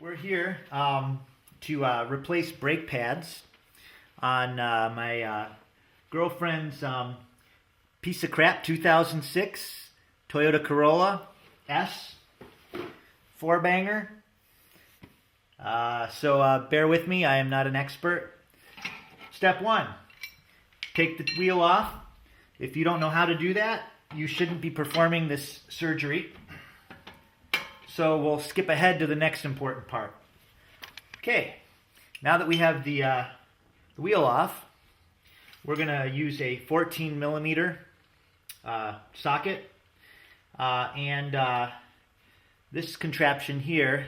We're here to replace brake pads on my girlfriend's piece of crap 2006 Toyota Corolla S 4-banger. So bear with me, I am not an expert. Step one, take the wheel off. If you don't know how to do that, you shouldn't be performing this surgery. So we'll skip ahead to the next important part. Okay, now that we have the wheel off, we're going to use a 14 millimeter socket. This contraption here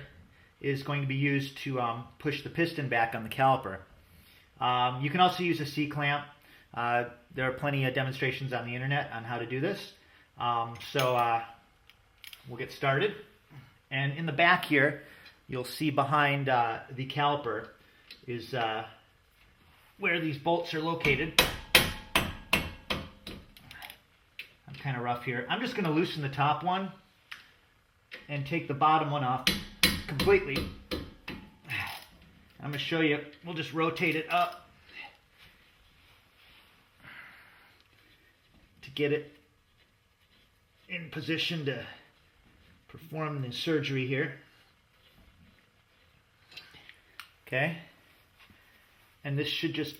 is going to be used to push the piston back on the caliper. You can also use a C-clamp. There are plenty of demonstrations on the internet on how to do this. We'll get started. And in the back here, you'll see behind the caliper is where these bolts are located. I'm kind of rough here. I'm just going to loosen the top one and take the bottom one off completely. I'm going to show you. We'll just rotate it up to get it in position to perform the surgery here. Okay. And this should just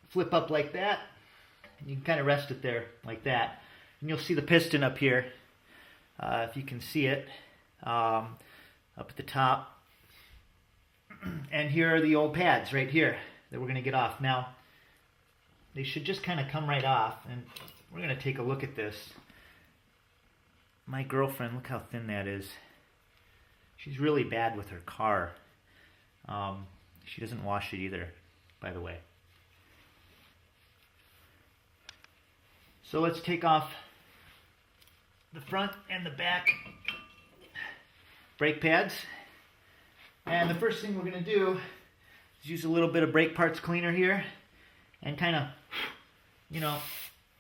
flip up like that. You can kind of rest it there like that. And you'll see the piston up here, if you can see it, up at the top. And here are the old pads right here that we're going to get off. Now, they should just kind of come right off. And we're going to take a look at this. My girlfriend, look how thin that is. She's really bad with her car. She doesn't wash it either, by the way. So let's take off the front and the back brake pads. And the first thing we're going to do is use a little bit of brake parts cleaner here and kind of,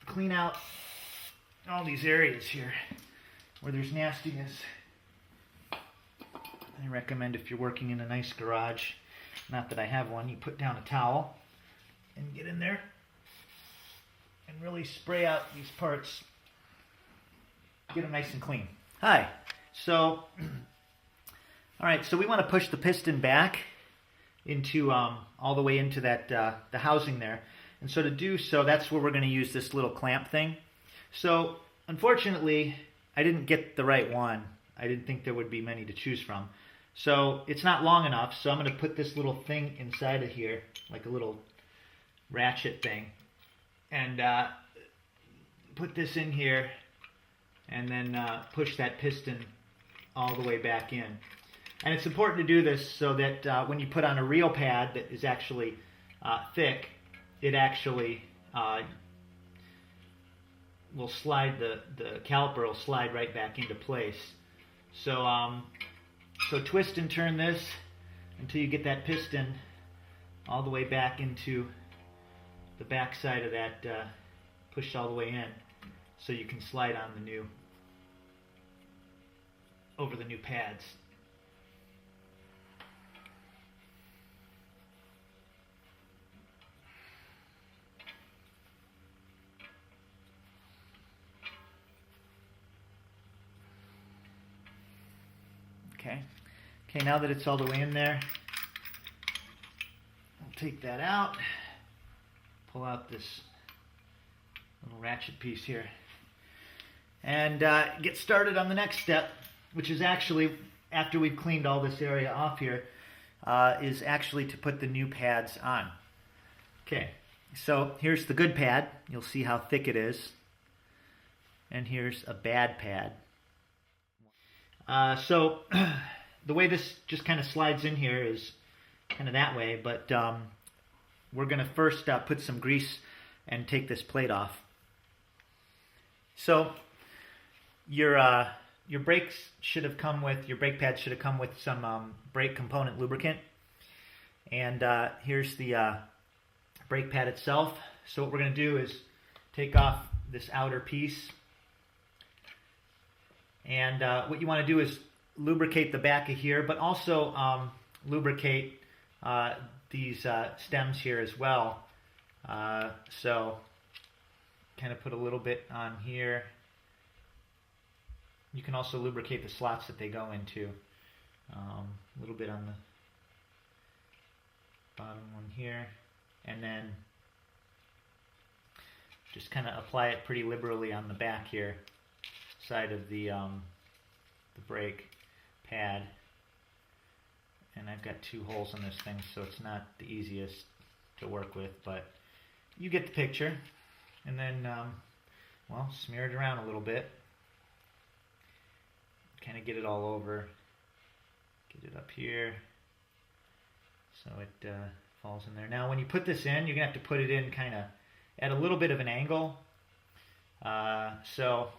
clean out all these areas here where there's nastiness. I recommend if you're working in a nice garage, not that I have one, you put down a towel and get in there and really spray out these parts. Get them nice and clean. Hi. So, alright, so we want to push the piston back into, all the way into that, the housing there. And so to do so, that's where we're going to use this little clamp thing. So, unfortunately, I didn't get the right one. I didn't think there would be many to choose from. So it's not long enough, so I'm going to put this little thing inside of here, like a little ratchet thing, and put this in here, and then push that piston all the way back in. And it's important to do this so that when you put on a real pad that is actually thick, it actually will slide, the caliper will slide right back into place. So twist and turn this until you get that piston all the way back into the back side of that, pushed all the way in, so you can slide on over the new pads. Okay, now that it's all the way in there, I'll take that out, pull out this little ratchet piece here, and get started on the next step, which is actually, after we've cleaned all this area off here, is actually to put the new pads on. Okay, so here's the good pad. You'll see how thick it is. And here's a bad pad. So the way this just kind of slides in here is kind of that way, but we're going to first put some grease and take this plate off. So your brakes should have come with, your brake pads should have come with some brake component lubricant. And here's the brake pad itself. So what we're going to do is take off this outer piece. And what you want to do is lubricate the back of here, but also lubricate these stems here as well. So kind of put a little bit on here. You can also lubricate the slots that they go into. A little bit on the bottom one here, and then just kind of apply it pretty liberally on the back here side of the brake pad. And I've got 2 holes in this thing, so it's not the easiest to work with, but you get the picture. And then, well, smear it around a little bit. Kind of get it all over. Get it up here so it falls in there. Now, when you put this in, you're going to have to put it in kind of at a little bit of an angle. So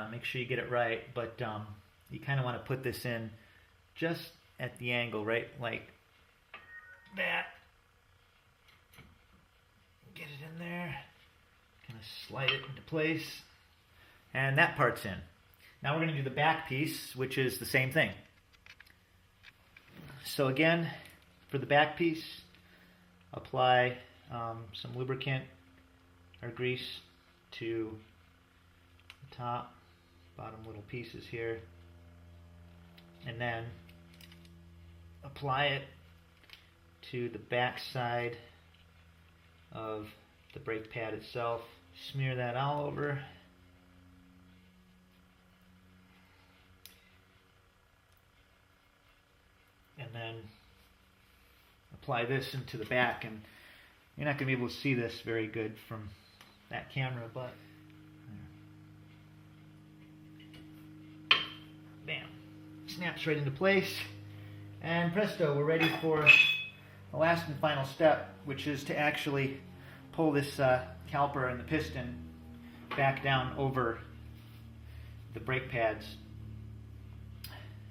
make sure you get it right, but you kind of want to put this in just at the angle, right like that. Get it in there, kind of slide it into place, and that part's in. Now we're going to do the back piece, which is the same thing. So again, for the back piece, apply some lubricant or grease to the top, bottom little pieces here, and then apply it to the back side of the brake pad itself. Smear that all over. And then apply this into the back, and you're not going to be able to see this very good from that camera, but bam, snaps right into place, and presto, we're ready for the last and final step, which is to actually pull this caliper and the piston back down over the brake pads.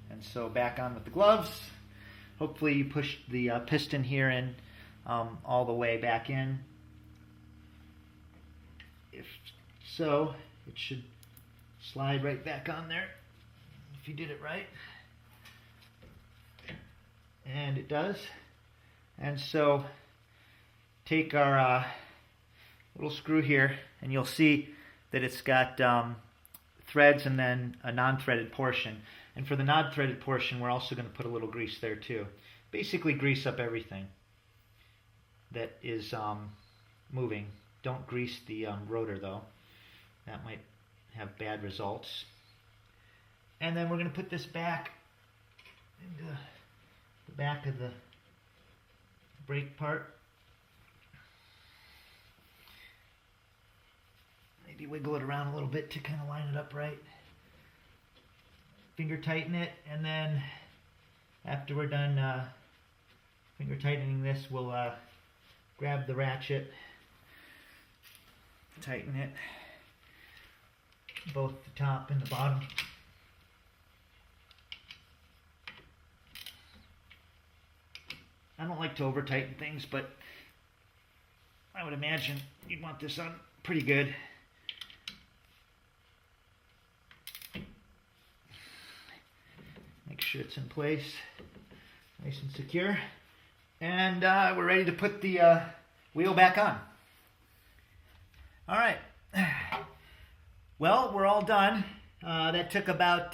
And so back on with the gloves. Hopefully you push the piston here in all the way back in. If so, it should slide right back on there if you did it right. And it does. And so take our little screw here, and you'll see that it's got threads and then a non-threaded portion. And for the non-threaded portion, we're also going to put a little grease there too. Basically grease up everything that is moving. Don't grease the rotor though. That might have bad results. And then we're going to put this back into the back of the brake part. Maybe wiggle it around a little bit to kind of line it up right. Finger tighten it, and then after we're done finger tightening this, we'll grab the ratchet, tighten it, both the top and the bottom. I don't like to over tighten things, but I would imagine you'd want this on pretty good. Make sure it's in place, nice and secure. And we're ready to put the wheel back on. All right. Well, we're all done. That took about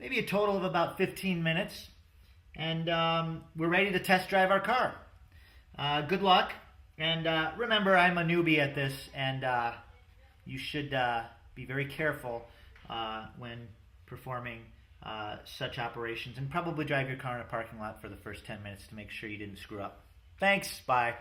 maybe a total of about 15 minutes. And we're ready to test drive our car. Good luck. And remember, I'm a newbie at this, and you should be very careful when performing such operations, and probably drive your car in a parking lot for the first 10 minutes to make sure you didn't screw up. Thanks. Bye.